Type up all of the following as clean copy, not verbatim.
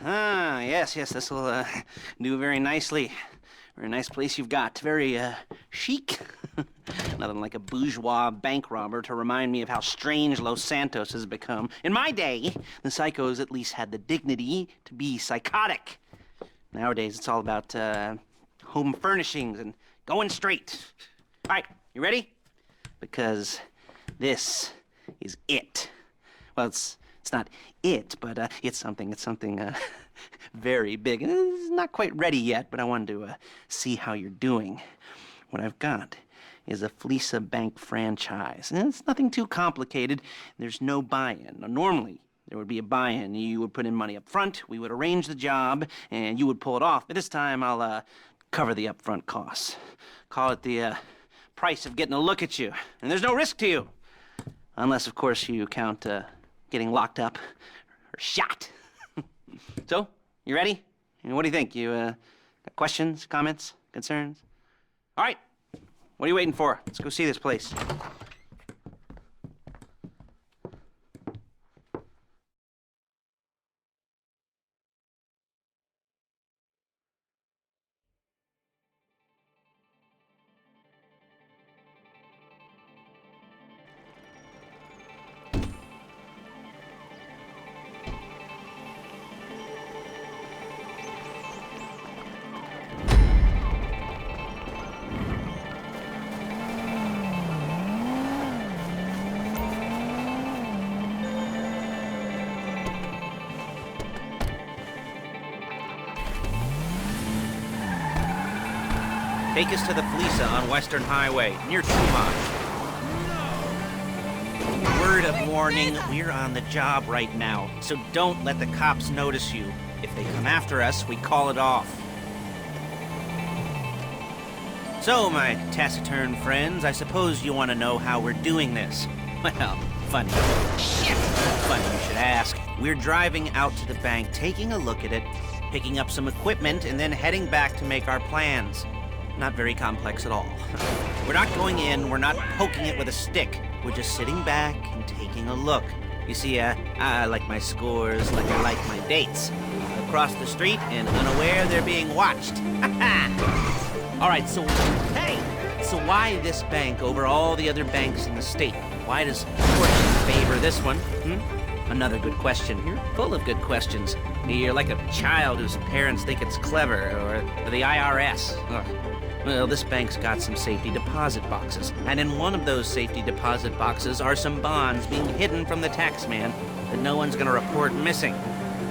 Yes, this will do very nicely. Very nice place you've got. Very chic. Nothing like a bourgeois bank robber to remind me of how strange Los Santos has become. In my day, the psychos at least had the dignity to be psychotic. Nowadays, it's all about home furnishings and going straight. All right, you ready? Because this is it. Well, it's not it, but it's something very big. It's not quite ready yet, but I wanted to see how you're doing. What I've got is a Fleesa Bank franchise. And it's nothing too complicated. There's no buy-in. Now, normally, there would be a buy-in. You would put in money up front, we would arrange the job, and you would pull it off. But this time, I'll cover the upfront costs. Call it the price of getting a look at you. And there's no risk to you. Unless, of course, you count getting locked up or shot. So, you ready? What do you think? You got questions, comments, concerns? All right. What are you waiting for? Let's go see this place. Take us to the Fleesa on Western Highway, near Chumash. Word of warning, we're on the job right now, so don't let the cops notice you. If they come after us, we call it off. So, my taciturn friends, I suppose you want to know how we're doing this. Well, funny. Shit! Funny you should ask. We're driving out to the bank, taking a look at it, picking up some equipment, and then heading back to make our plans. Not very complex at all. We're not going in, we're not poking it with a stick. We're just sitting back and taking a look. You see, I like my scores like I like my dates. Across the street and unaware they're being watched. All right, so why this bank over all the other banks in the state? Why does fortune favor this one? Another good question. You're full of good questions. You're like a child whose parents think it's clever, or the IRS. Ugh. Well, this bank's got some safety deposit boxes, and in one of those safety deposit boxes are some bonds being hidden from the taxman that no one's gonna report missing.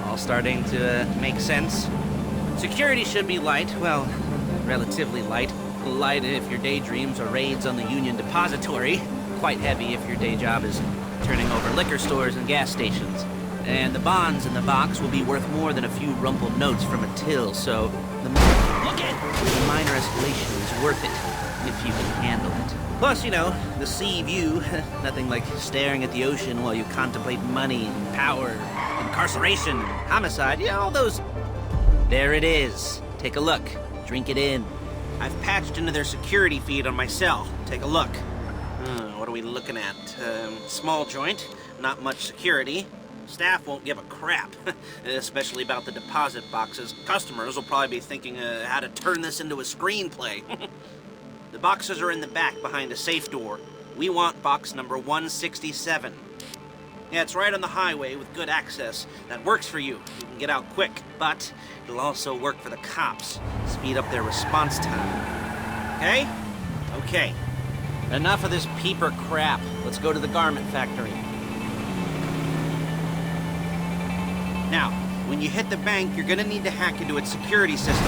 All starting to make sense. Security should be light, well, relatively light. Light if your daydreams are raids on the Union Depository. Quite heavy if your day job is turning over liquor stores and gas stations. And the bonds in the box will be worth more than a few rumpled notes from a till, so the minor escalation is worth it, if you can handle it. Plus, you know, the sea view, nothing like staring at the ocean while you contemplate money and power, incarceration, homicide, all those... There it is. Take a look. Drink it in. I've patched into their security feed on my cell. Take a look. What are we looking at? Small joint, not much security. Staff won't give a crap, especially about the deposit boxes. Customers will probably be thinking how to turn this into a screenplay. The boxes are in the back behind a safe door. We want box number 167. Yeah, it's right on the highway with good access. That works for you. You can get out quick, but it'll also work for the cops. Speed up their response time. Okay? Okay. Enough of this peeper crap. Let's go to the garment factory. Now, when you hit the bank, you're gonna need to hack into its security system.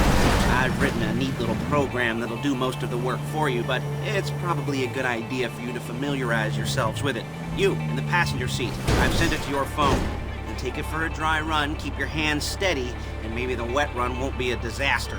I've written a neat little program that'll do most of the work for you, but it's probably a good idea for you to familiarize yourselves with it. You, in the passenger seat, I've sent it to your phone. And take it for a dry run, keep your hands steady, and maybe the wet run won't be a disaster.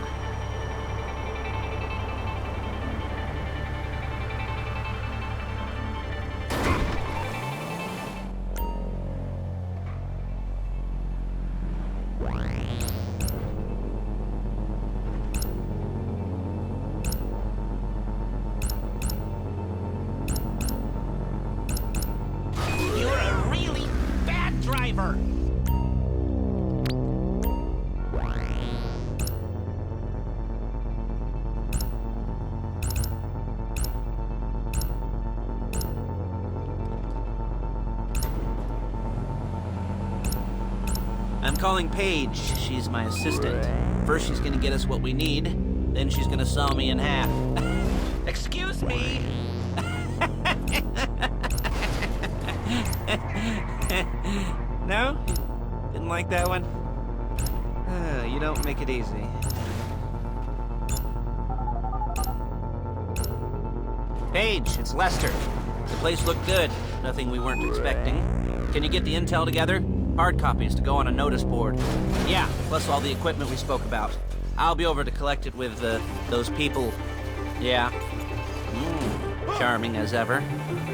calling Paige. She's my assistant. First she's gonna get us what we need, then she's gonna saw me in half. Excuse me! No? Didn't like that one? You don't make it easy. Paige, it's Lester. The place looked good. Nothing we weren't expecting. Can you get the intel together? Hard copies to go on a notice board. Yeah, plus all the equipment we spoke about. I'll be over to collect it with, those people. Yeah. Charming as ever.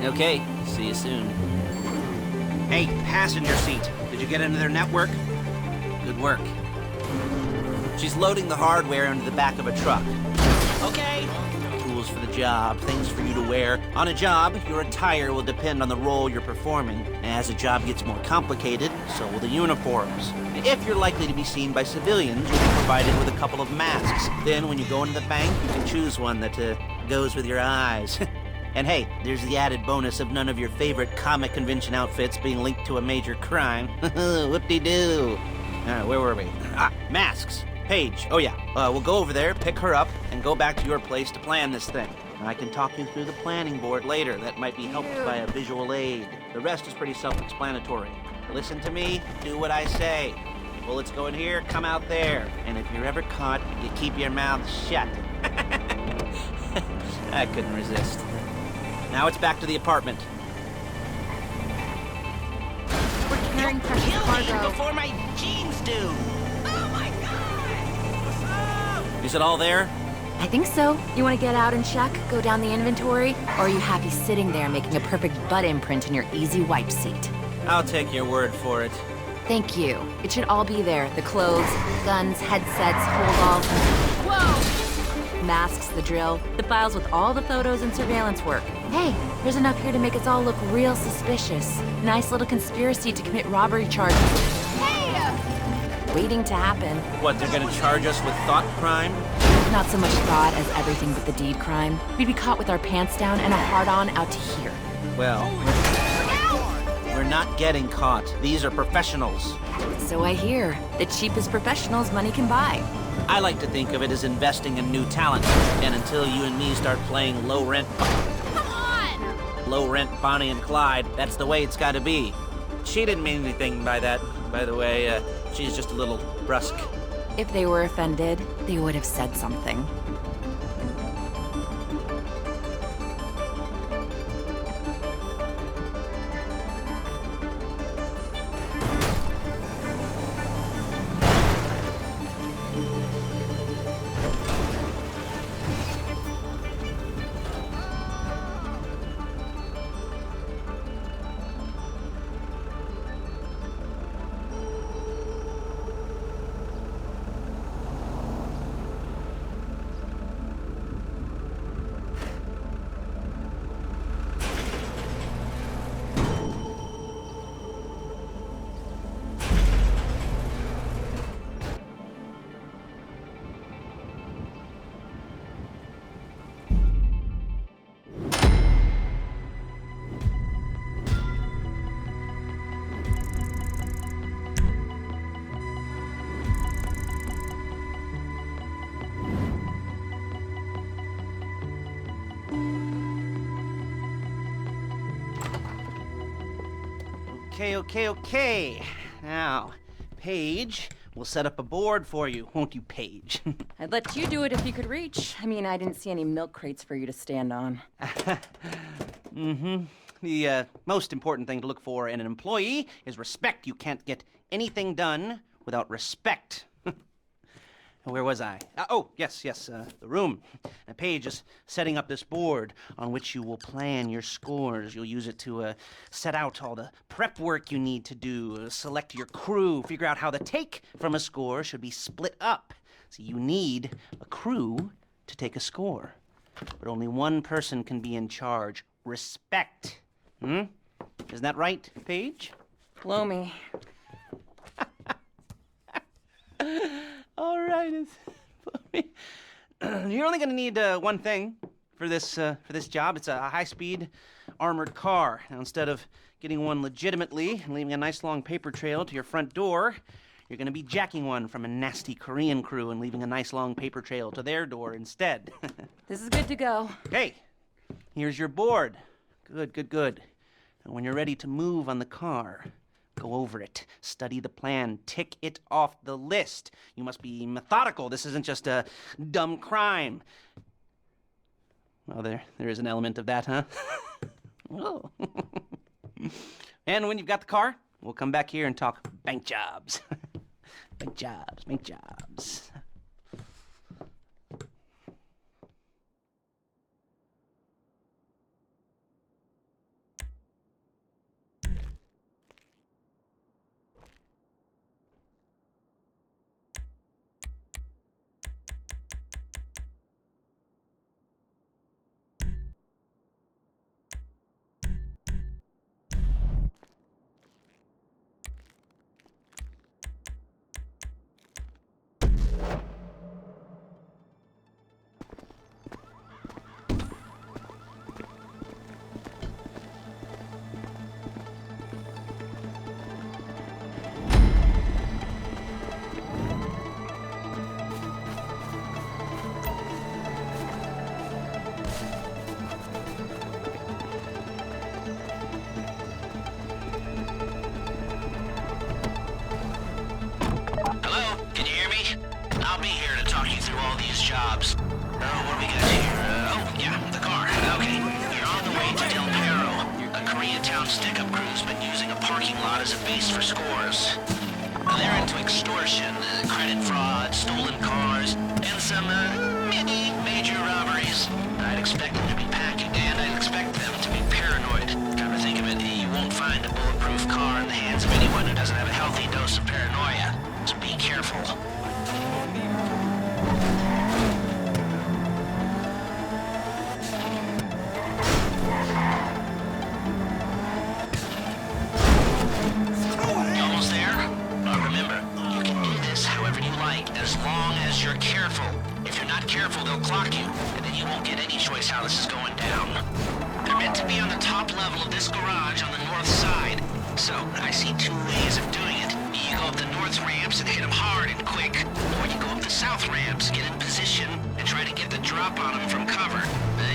Okay, see you soon. Hey, passenger seat. Did you get into their network? Good work. She's loading the hardware into the back of a truck. Okay. Tools for the job, things for you to wear. On a job, your attire will depend on the role you're performing. As the job gets more complicated, so will the uniforms. If you're likely to be seen by civilians, you'll be provided with a couple of masks. Then when you go into the bank, you can choose one that goes with your eyes. And hey, there's the added bonus of none of your favorite comic convention outfits being linked to a major crime. Whoop-de-doo. Where were we? Masks. Paige. Oh yeah, we'll go over there, pick her up, and go back to your place to plan this thing. I can talk you through the planning board later. That might be helped by a visual aid. The rest is pretty self-explanatory. Listen to me, do what I say. Bullets go in here, come out there. And if you're ever caught, you keep your mouth shut. I couldn't resist. Now it's back to the apartment. We're carrying precious cargo. Before my jeans do. Oh my God! Is it all there? I think so. You want to get out and check, go down the inventory? Or are you happy sitting there making a perfect butt imprint in your easy wipe seat? I'll take your word for it. Thank you. It should all be there. The clothes, guns, headsets, holdalls. Whoa! Masks, the drill, the files with all the photos and surveillance work. Hey, there's enough here to make us all look real suspicious. Nice little conspiracy to commit robbery charges. Hey! Waiting to happen. What, they're gonna charge us with thought crime? Not so much thought as everything but the deed crime. We'd be caught with our pants down and a hard-on out to here. Well, we're not getting caught. These are professionals. So I hear. The cheapest professionals money can buy. I like to think of it as investing in new talent. And until you and me start playing low-rent... Come on! Low-rent Bonnie and Clyde, that's the way it's gotta be. She didn't mean anything by that, by the way. She's just a little brusque. If they were offended, they would have said something. Okay. Now, Paige, we'll set up a board for you, won't you, Paige? I'd let you do it if you could reach. I mean, I didn't see any milk crates for you to stand on. The most important thing to look for in an employee is respect. You can't get anything done without respect. Where was I? Yes, the room. Paige is setting up this board on which you will plan your scores. You'll use it to set out all the prep work you need to do, select your crew, figure out how the take from a score should be split up. So you need a crew to take a score. But only one person can be in charge. Respect. Isn't that right, Paige? Blow me. All right, you're only going to need one thing for this job. It's a high-speed armored car. Now, instead of getting one legitimately and leaving a nice long paper trail to your front door, You're gonna be jacking one from a nasty Korean crew and leaving a nice long paper trail to their door instead. This is good to go. Hey, here's your board. Good. And when you're ready to move on the car, go over it, study the plan, tick it off the list. You must be methodical. This isn't just a dumb crime. Well, there is an element of that, huh? Oh. And when you've got the car, we'll come back here and talk bank jobs. Bank jobs. I'll be here to talk you through all these jobs. What do we got here? The car. Okay, you're on the way to Del Perro. A Koreatown stick-up crew's been using a parking lot as a base for scores. They're into extortion, credit fraud, stolen cars, and some major robberies. I'd expect them to be packing, and I'd expect them to be paranoid. Come to think of it, you won't find a bulletproof car in the hands of anyone who doesn't have a healthy dose of paranoia. So be careful. Almost there? Remember, you can do this however you like, as long as you're careful. If you're not careful, they'll clock you, and then you won't get any choice how this is going down. They're meant to be on the top level of this garage on the north side. So, I see two ways of doing it. You go up the north ramps and hit them hard and quick, or you go up the south ramps, get in position, and try to get the drop on them from cover.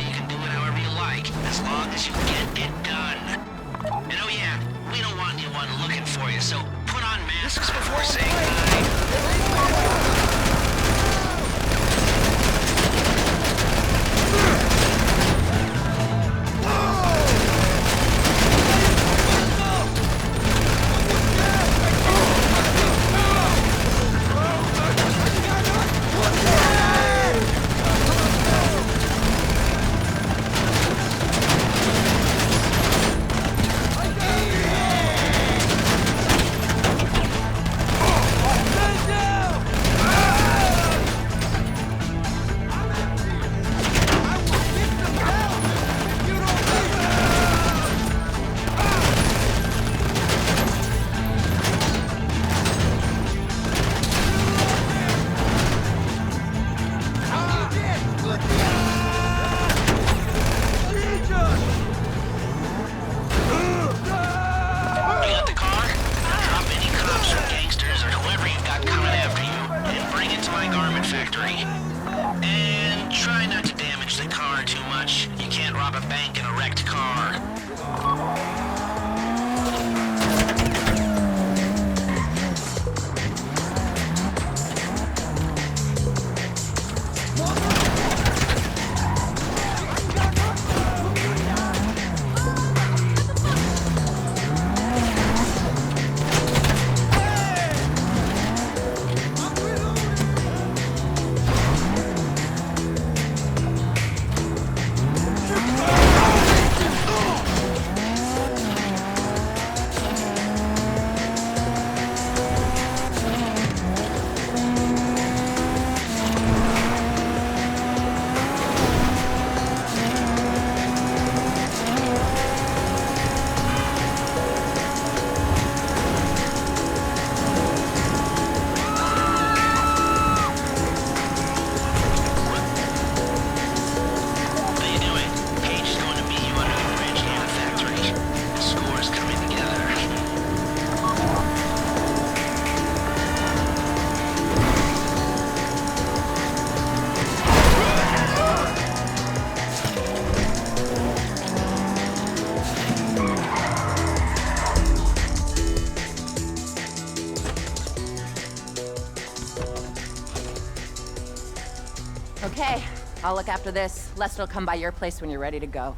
You can do it however you like, as long as you get it done. And oh yeah, we don't want anyone looking for you, so put on masks before saying hi. And try not to damage the car too much. You can't rob a bank in a wrecked car. I'll look after this. Lester will come by your place when you're ready to go.